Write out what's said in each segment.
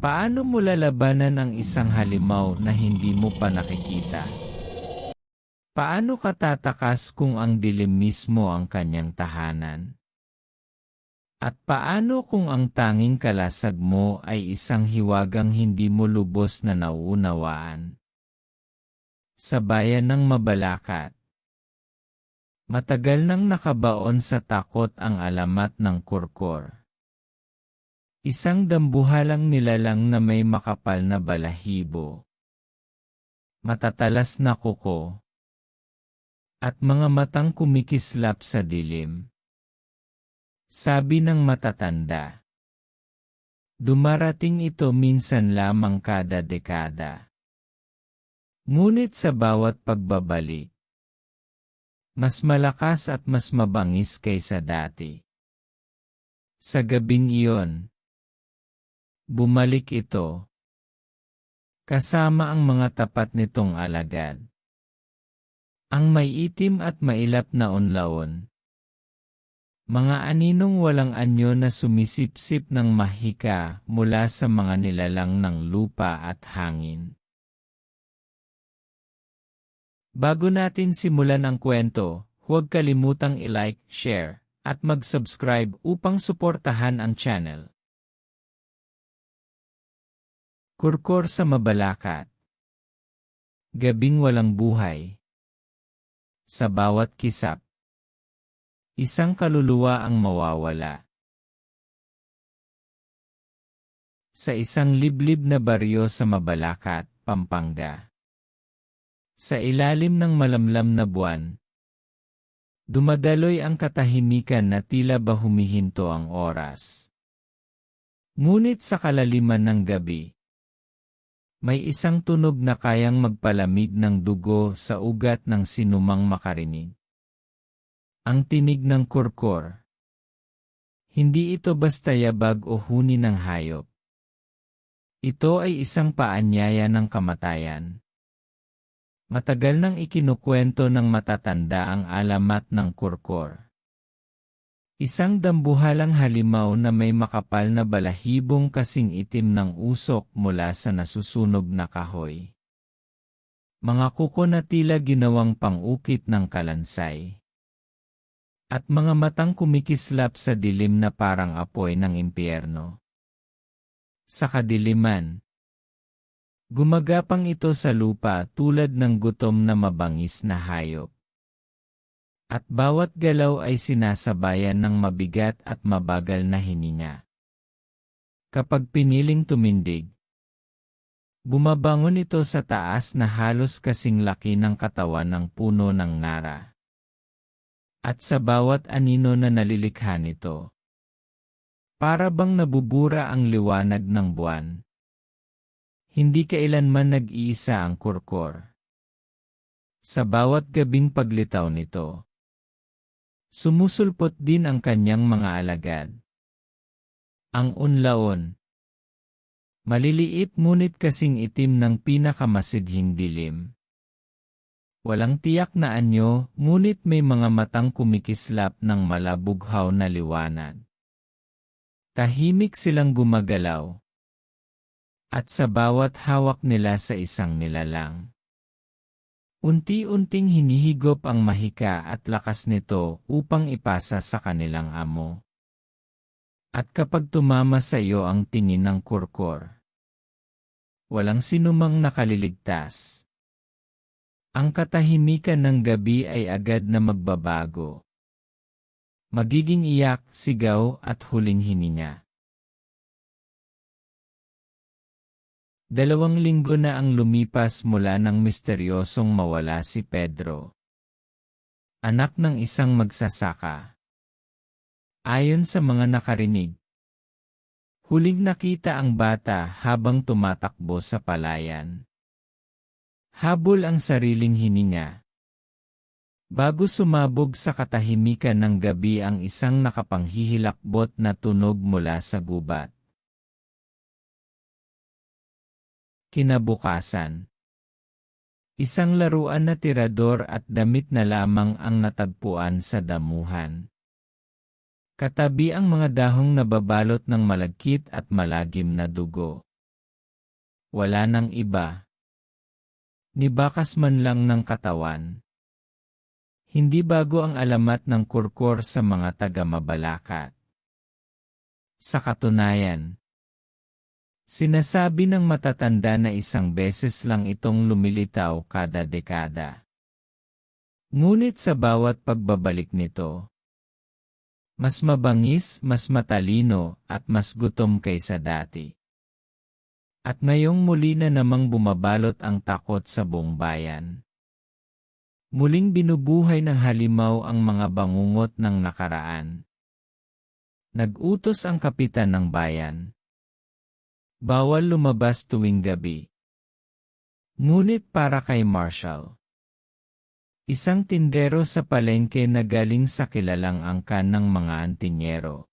Paano mo lalabanan ang isang halimaw na hindi mo pa nakikita? Paano ka tatakas kung ang dilim mismo ang kanyang tahanan? At paano kung ang tanging kalasag mo ay isang hiwagang hindi mo lubos na nauunawaan? Sa bayan ng Mabalacat, matagal nang nakabaon sa takot ang alamat ng kurkor. Isang dambuhalang nilalang na may makapal na balahibo, matatalas na kuko, at mga matang kumikislap sa dilim. Sabi ng matatanda, dumarating ito minsan lamang kada dekada. Ngunit sa bawat pagbabalik, mas malakas at mas mabangis kaysa dati. Sa gabing iyon, bumalik ito, kasama ang mga tapat nitong alagad. Ang may itim at mailap na unlaon. Mga aninong walang anyo na sumisipsip ng mahika mula sa mga nilalang ng lupa at hangin. Bago natin simulan ang kwento, huwag kalimutang i-like, share, at mag-subscribe upang suportahan ang channel. Kurkor sa Mabalacat. Gabing walang buhay. Sa bawat kisap, isang kaluluwa ang mawawala. Sa isang liblib na baryo sa Mabalacat, Pampanga. Sa ilalim ng malamlam na buwan, dumadaloy ang katahimikan na tila ba humihinto ang oras. Ngunit sa kalaliman ng gabi, may isang tunog na kayang magpalamig ng dugo sa ugat ng sinumang makarinig. Ang tinig ng kurkor. Hindi ito basta yabag o huni ng hayop. Ito ay isang paanyaya ng kamatayan. Matagal nang ikinukwento ng matatanda ang alamat ng kurkor. Isang dambuhalang halimaw na may makapal na balahibong kasing itim ng usok mula sa nasusunog na kahoy. Mga kuko na tila ginawang pang-ukit ng kalansay. At mga matang kumikislap sa dilim na parang apoy ng impyerno. Sa kadiliman, gumagapang ito sa lupa tulad ng gutom na mabangis na hayop. At bawat galaw ay sinasabayan ng mabigat at mabagal na hininga. Kapag piniling tumindig, bumabangon ito sa taas na halos kasing laki ng katawan ng puno ng nara. At sa bawat anino na nalilikha nito, para bang nabubura ang liwanag ng buwan. Hindi kailanman nag-iisa ang kurkor. Sa bawat gabing paglitaw nito, sumusulpot din ang kanyang mga alagad. Ang unlaon, maliliit ngunit kasing itim ng pinakamasidhing dilim. Walang tiyak na anyo, ngunit may mga matang kumikislap ng malabughaw na liwanag. Tahimik silang gumagalaw. At sa bawat hawak nila sa isang nilalang, unti-unting hinihigop ang mahika at lakas nito upang ipasa sa kanilang amo. At kapag tumama sa iyo ang tingin ng kurkor, walang sinumang nakaliligtas. Ang katahimikan ng gabi ay agad na magbabago. Magiging iyak, sigaw at huling hininga. 2 linggo na ang lumipas mula nang misteryosong mawala si Pedro, anak ng isang magsasaka. Ayon sa mga nakarinig, huling nakita ang bata habang tumatakbo sa palayan. Habol ang sariling hininga. Bago sumabog sa katahimikan ng gabi ang isang nakapanghihilakbot na tunog mula sa gubat. Kinabukasan, isang laruan na tirador at damit na lamang ang natagpuan sa damuhan. Katabi ang mga dahong nababalot ng malagkit at malagim na dugo. wala nang iba. Nibakas man lang ng katawan. Hindi bago ang alamat ng kurkor sa mga taga-Mabalacat. Sa katunayan, sinasabi ng matatanda na isang beses lang itong lumilitaw kada dekada. Ngunit sa bawat pagbabalik nito, mas mabangis, mas matalino, at mas gutom kaysa dati. At ngayong muli na namang bumabalot ang takot sa buong bayan. Muling binubuhay ng halimaw ang mga bangungot ng nakaraan. Nag-utos ang kapitan ng bayan. Bawal lumabas tuwing gabi. Ngunit para kay Marshall, isang tindero sa palengke na galing sa kilalang angkan ng mga antinyero,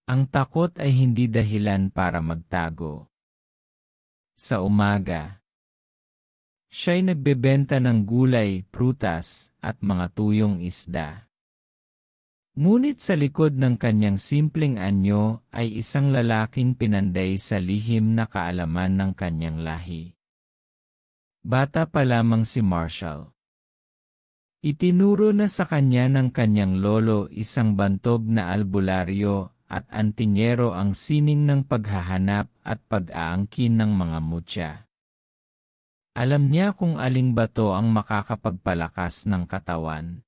ang takot ay hindi dahilan para magtago. Sa umaga, siya'y nagbebenta ng gulay, prutas, at mga tuyong isda. Ngunit sa likod ng kanyang simpleng anyo ay isang lalaking pinanday sa lihim na kaalaman ng kanyang lahi. Bata pa lamang si Marshall. Itinuro na sa kanya ng kanyang lolo isang bantog na albularyo at antinyero ang sining ng paghahanap at pag-aangkin ng mga mutya. Alam niya kung aling bato ang makakapagpalakas ng katawan.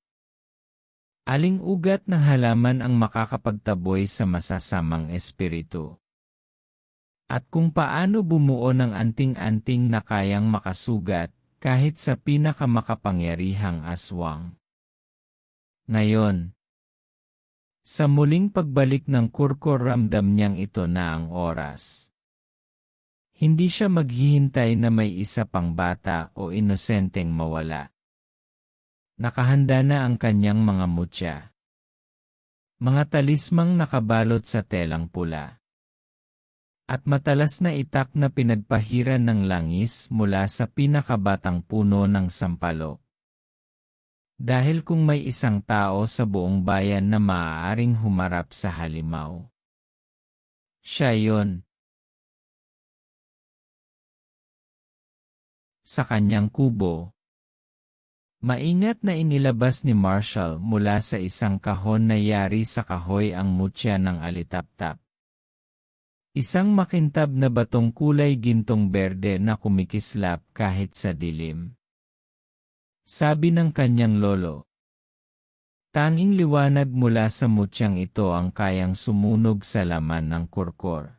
Aling ugat ng halaman ang makakapagtaboy sa masasamang espiritu. At kung paano bumuo ng anting-anting na kayang makasugat kahit sa pinakamakapangyarihang aswang. Ngayon, sa muling pagbalik ng kurkor ramdam niyang ito na ang oras. Hindi siya maghihintay na may isa pang bata o inosenteng mawala. Nakahanda na ang kanyang mga mutya. Mga talismang nakabalot sa telang pula. At matalas na itak na pinagpahiran ng langis mula sa pinakabatang puno ng sampalok. Dahil kung may isang tao sa buong bayan na maaaring humarap sa halimaw, siya yon. Sa kanyang kubo, maingat na inilabas ni Marshall mula sa isang kahon na yari sa kahoy ang mutya ng alitaptap. Isang makintab na batong kulay gintong berde na kumikislap kahit sa dilim. Sabi ng kanyang lolo, tanging liwanag mula sa mutyang ito ang kayang sumunog sa laman ng kurkor.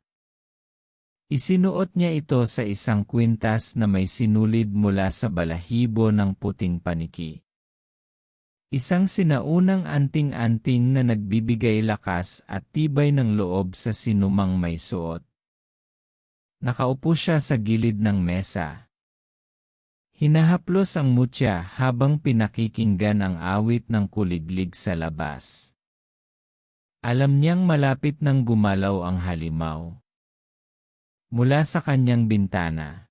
Isinuot niya ito sa isang kwintas na may sinulid mula sa balahibo ng puting paniki. Isang sinaunang anting-anting na nagbibigay lakas at tibay ng loob sa sinumang may suot. Nakaupo siya sa gilid ng mesa. Hinahaplos ang mutya habang pinakikinggan ang awit ng kuliglig sa labas. Alam niyang malapit nang gumalaw ang halimaw. Mula sa kanyang bintana.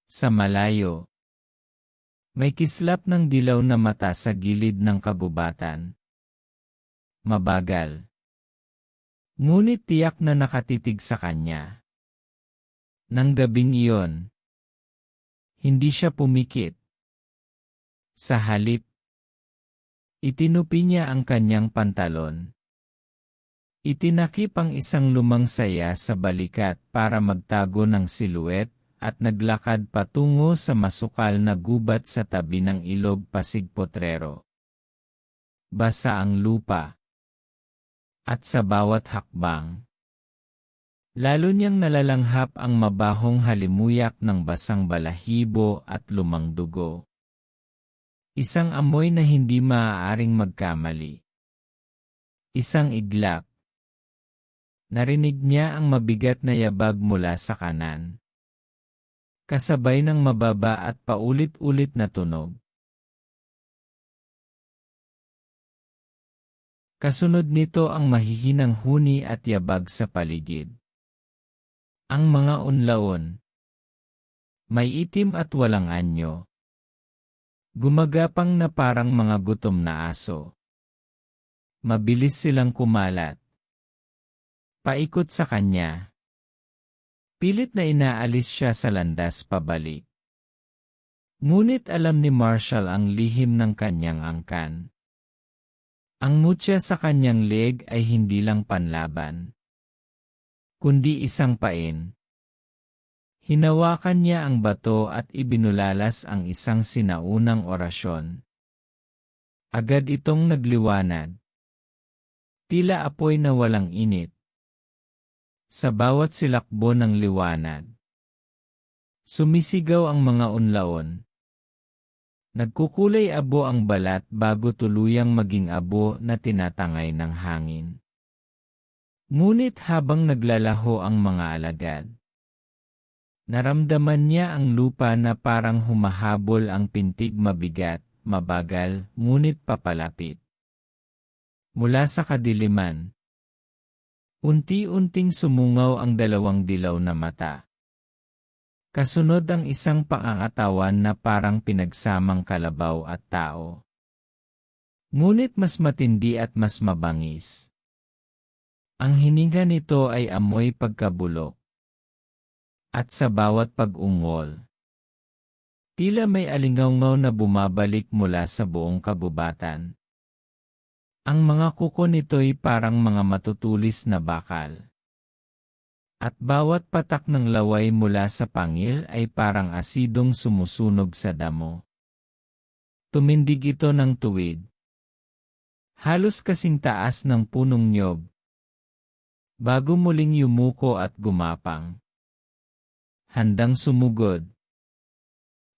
Sa malayo, may kislap ng dilaw na mata sa gilid ng kagubatan. Mabagal. Ngunit tiyak na nakatitig sa kanya. Nang gabing iyon, hindi siya pumikit. Sa halip, itinupi niya ang kanyang pantalon. Itinakip ang isang lumang saya sa balikat para magtago ng siluet at naglakad patungo sa masukal na gubat sa tabi ng ilog Pasig Potrero. Basa ang lupa. At sa bawat hakbang, lalo niyang nalalanghap ang mabahong halimuyak ng basang balahibo at lumang dugo. Isang amoy na hindi maaaring magkamali. Isang iglap. Narinig niya ang mabigat na yabag mula sa kanan. Kasabay ng mababa at paulit-ulit na tunog. Kasunod nito ang mahihinang huni at yabag sa paligid. Ang mga unlaon. May itim at walang anyo. Gumagapang na parang mga gutom na aso. Mabilis silang kumalat. Paikot sa kanya. Pilit na inaalis siya sa landas pabalik. Ngunit alam ni Marshall ang lihim ng kanyang angkan. Ang mutya sa kanyang leeg ay hindi lang panlaban, kundi isang pain. Hinawakan niya ang bato at ibinulalas ang isang sinaunang orasyon. Agad itong nagliwanag. Tila apoy na walang init. Sa bawat silakbo ng liwanag, sumisigaw ang mga unlaon. Nagkukulay abo ang balat bago tuluyang maging abo na tinatangay ng hangin. Ngunit habang naglalaho ang mga alagad, naramdaman niya ang lupa na parang humahabol ang pintig mabigat, mabagal, ngunit papalapit. Mula sa kadiliman, unti-unting sumungaw ang dalawang dilaw na mata. Kasunod ang isang pangangatawan na parang pinagsamang kalabaw at tao. Ngunit mas matindi at mas mabangis. Ang hininga nito ay amoy pagkabulok. At sa bawat pag-ungol, tila may alingawngaw na bumabalik mula sa buong kabubatan. Ang mga kuko nito'y parang mga matutulis na bakal. At bawat patak ng laway mula sa pangil ay parang asidong sumusunog sa damo. Tumindig ito ng tuwid. Halos kasing taas ng punong niyog. Bago muling yumuko at gumapang. Handang sumugod.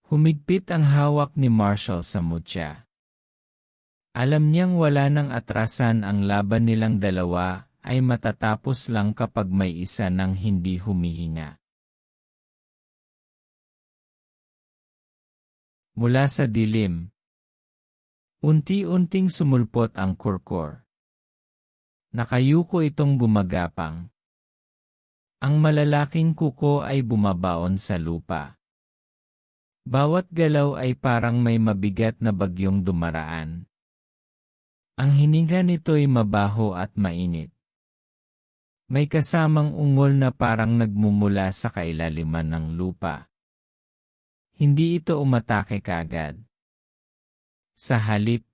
Humigpit ang hawak ni Marshall sa mutya. Alam niyang wala nang atrasan ang laban nilang dalawa, ay matatapos lang kapag may isa nang hindi humihinga. Mula sa dilim, unti-unting sumulpot ang kurkor. Nakayuko itong gumagapang. Ang malalaking kuko ay bumabaon sa lupa. Bawat galaw ay parang may mabigat na bagyong dumaraan. Ang hininga nito'y mabaho at mainit. May kasamang ungol na parang nagmumula sa kailaliman ng lupa. Hindi ito umatake kaagad. Sa halip,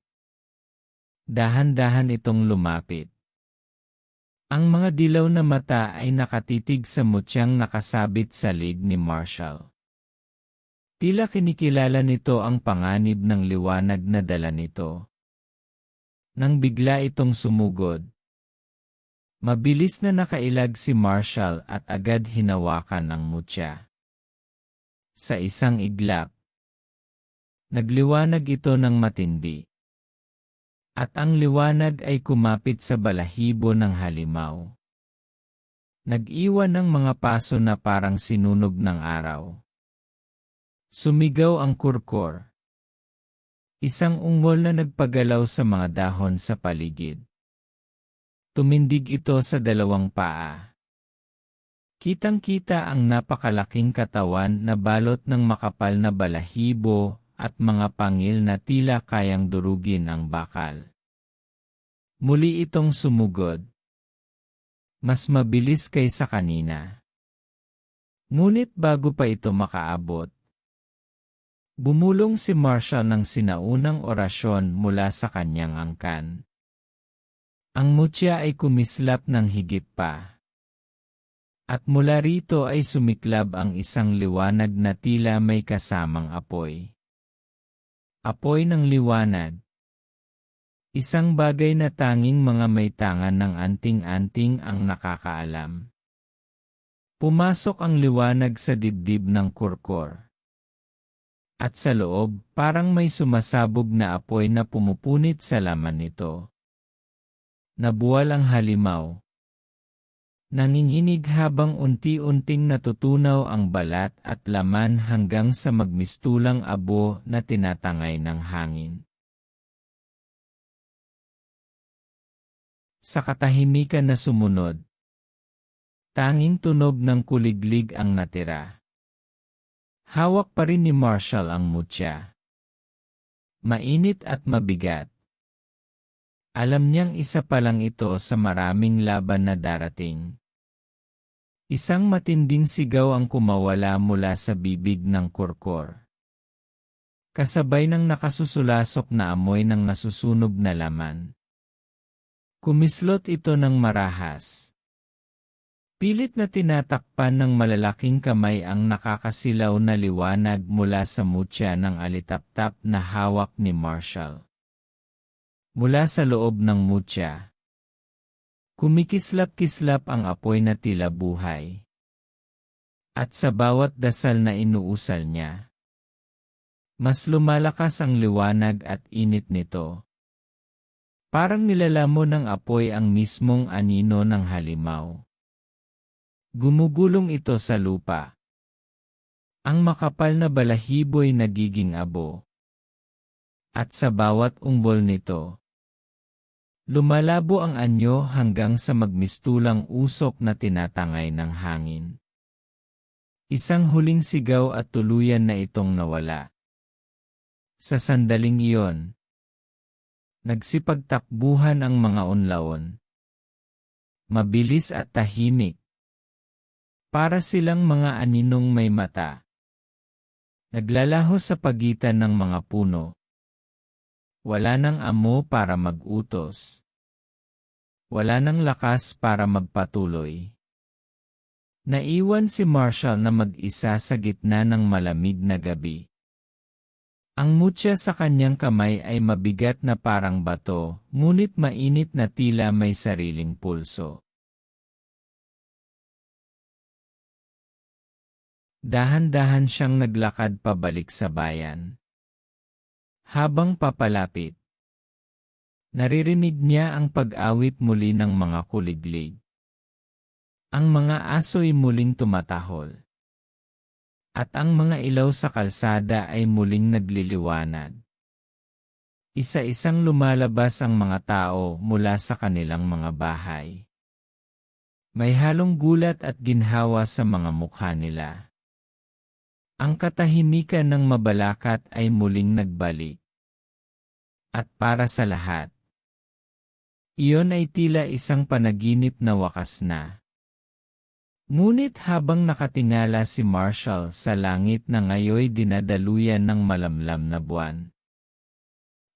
dahan-dahan itong lumapit. Ang mga dilaw na mata ay nakatitig sa mutyang nakasabit sa leeg ni Marshall. Tila kinikilala nito ang panganib ng liwanag na dala nito. Nang bigla itong sumugod, mabilis na nakailag si Marshall at agad hinawakan ang mutya. Sa isang iglap, nagliwanag ito ng matindi. At ang liwanag ay kumapit sa balahibo ng halimaw. Nag-iwan ng mga paso na parang sinunog ng araw. Sumigaw ang kurkor. Isang ungol na nagpagalaw sa mga dahon sa paligid. Tumindig ito sa dalawang paa. Kitang-kita ang napakalaking katawan na balot ng makapal na balahibo at mga pangil na tila kayang durugin ang bakal. Muli itong sumugod. Mas mabilis kaysa kanina. Ngunit bago pa ito makaabot, bumulong si Marshall ng sinaunang orasyon mula sa kanyang angkan. Ang mutya ay kumislap ng higit pa. At mula rito ay sumiklab ang isang liwanag na tila may kasamang apoy. Apoy ng liwanag. Isang bagay na tanging mga may tangan ng anting-anting ang nakakaalam. Pumasok ang liwanag sa dibdib ng kurkor. At sa loob, parang may sumasabog na apoy na pumupunit sa laman nito. Nabuwal ang halimaw. Nanginginig habang unti-unting natutunaw ang balat at laman hanggang sa magmistulang abo na tinatangay ng hangin. Sa katahimikan na sumunod, tanging tunog ng kuliglig ang natira. Hawak pa rin ni Marshall ang mutya. Mainit at mabigat. Alam niyang isa pa lang ito sa maraming laban na darating. Isang matinding sigaw ang kumawala mula sa bibig ng kurkor. Kasabay ng nakasusulasok na amoy ng nasusunog na laman. Kumislot ito ng marahas. Pilit na tinatakpan ng malalaking kamay ang nakakasilaw na liwanag mula sa mutya ng alitaptap na hawak ni Marshall. Mula sa loob ng mutya, kumikislap-kislap ang apoy na tila buhay. At sa bawat dasal na inuusal niya, mas lumalakas ang liwanag at init nito. Parang nilalamon ng apoy ang mismong anino ng halimaw. Gumugulong ito sa lupa. Ang makapal na balahibo'y nagiging abo. At sa bawat umbol nito, lumalabo ang anyo hanggang sa magmistulang usok na tinatangay ng hangin. Isang huling sigaw at tuluyan na itong nawala. Sa sandaling iyon, nagsipagtakbuhan ang mga unlaon. Mabilis at tahimik. Para silang mga aninong may mata. Naglalaho sa pagitan ng mga puno. Wala nang amo para mag-utos. Wala nang lakas para magpatuloy. Naiwan si Marshall na mag-isa sa gitna ng malamig na gabi. Ang mutya sa kanyang kamay ay mabigat na parang bato, ngunit mainit na tila may sariling pulso. Dahan-dahan siyang naglakad pabalik sa bayan. Habang papalapit, naririnig niya ang pag-awit muli ng mga kuliglig. Ang mga aso'y muling tumatahol. At ang mga ilaw sa kalsada ay muling nagliliwanag. Isa-isang lumalabas ang mga tao mula sa kanilang mga bahay. May halong gulat at ginhawa sa mga mukha nila. Ang katahimikan ng mabalakat ay muling nagbalik. At para sa lahat, iyon ay tila isang panaginip na wakas na. Ngunit habang nakatingala si Marshall sa langit na ngayoy dinadaluyan ng malamlam na buwan,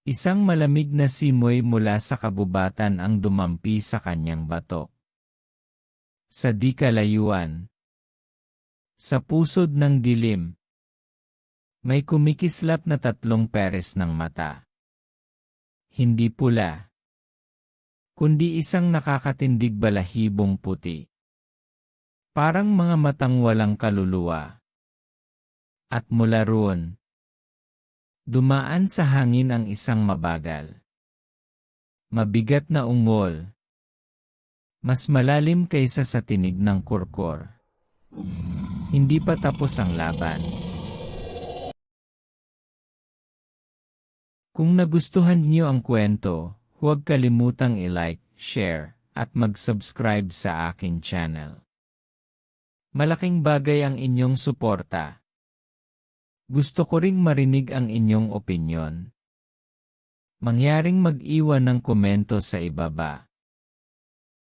isang malamig na simoy mula sa kabubatan ang dumampi sa kanyang batok. Sa di kalayuan, sa pusod ng dilim, may kumikislap na tatlong peres ng mata. Hindi pula, kundi isang nakakatindig balahibong puti. Parang mga matang walang kaluluwa. At mula roon, dumaan sa hangin ang isang mabagal, mabigat na ungol, mas malalim kaysa sa tinig ng kurkor. Hindi pa tapos ang laban. Kung nagustuhan niyo ang kwento, huwag kalimutang i-like, share, at mag-subscribe sa aking channel. Malaking bagay ang inyong suporta. Gusto ko ring marinig ang inyong opinyon. Mangyaring mag-iwan ng komento sa ibaba.